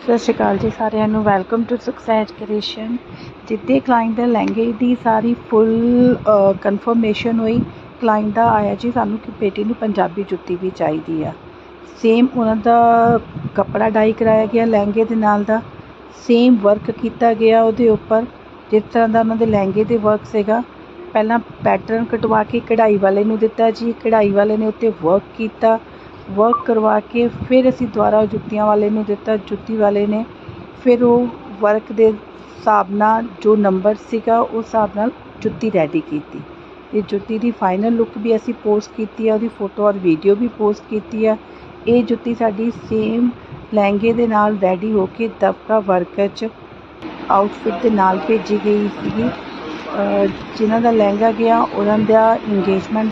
ਸਤਿ ਸ਼੍ਰੀ ਅਕਾਲ ਜੀ ਸਾਰਿਆਂ ਨੂੰ। Welcome to success creation. ਜਿੱਦੇ ਕਲਾਇੰਟ ਦੇ ਲਹਿੰਗੇ ਦੀ ਸਾਰੀ ਫੁੱਲ ਕਨਫਰਮੇਸ਼ਨ ਹੋਈ। ਕਲਾਇੰਟ ਦਾ ਆਇਆ ਜੀ ਸਾਨੂੰ ਕਿ ਬੇਟੀ ਨੂੰ ਪੰਜਾਬੀ ਜੁੱਤੀ ਵੀ ਚਾਹੀਦੀ ਆ। ਸੇਮ ਉਹਨਾਂ ਦਾ ਕੱਪੜਾ ਡਾਈ ਕਰਾਇਆ ਗਿਆ ਲਹਿੰਗੇ ਦੇ ਨਾਲ ਦਾ, ਸੇਮ ਵਰਕ ਕੀਤਾ ਗਿਆ ਉਹਦੇ ਉੱਪਰ ਜਿਸ ਤਰ੍ਹਾਂ ਦਾ ਉਹਨਾਂ ਦੇ ਲਹਿੰਗੇ ਦੇ ਵਰਕ ਸੀਗਾ। ਪਹਿਲਾਂ ਪੈਟਰਨ ਕਟਵਾ ਕੇ ਕਢਾਈ ਵਾਲੇ ਨੂੰ ਦਿੱਤਾ ਜੀ, ਕਢਾਈ ਵਾਲੇ ਨੇ ਉੱਤੇ ਵਰਕ ਕੀਤਾ, ਵਰਕ ਕਰਵਾ ਕੇ ਫਿਰ ਅਸੀਂ ਦੁਬਾਰਾ ਜੁੱਤੀਆਂ ਵਾਲੇ ਨੂੰ ਦਿੱਤਾ। ਜੁੱਤੀ ਵਾਲੇ ਨੇ ਫਿਰ ਉਹ ਵਰਕ ਦੇ ਹਿਸਾਬ ਨਾਲ ਜੋ ਨੰਬਰ ਸੀਗਾ ਉਸ ਹਿਸਾਬ ਨਾਲ ਜੁੱਤੀ ਰੈਡੀ ਕੀਤੀ। ਇਹ ਜੁੱਤੀ ਦੀ ਫਾਈਨਲ ਲੁੱਕ ਵੀ ਅਸੀਂ ਪੋਸਟ ਕੀਤੀ ਆ, ਉਹਦੀ ਫੋਟੋ ਔਰ ਵੀਡੀਓ ਵੀ ਪੋਸਟ ਕੀਤੀ ਆ। ਇਹ ਜੁੱਤੀ ਸਾਡੀ ਸੇਮ ਲਹਿੰਗੇ ਦੇ ਨਾਲ ਰੈਡੀ ਹੋ ਕੇ ਦਬਕਾ ਵਰਕ 'ਚ ਆਊਟਫਿਟ ਦੇ ਨਾਲ ਭੇਜੀ ਗਈ ਸੀਗੀ। ਜਿਨ੍ਹਾਂ ਦਾ ਲਹਿੰਗਾ ਗਿਆ ਉਹਨਾਂ ਦਾ ਇੰਗੇਜਮੈਂਟ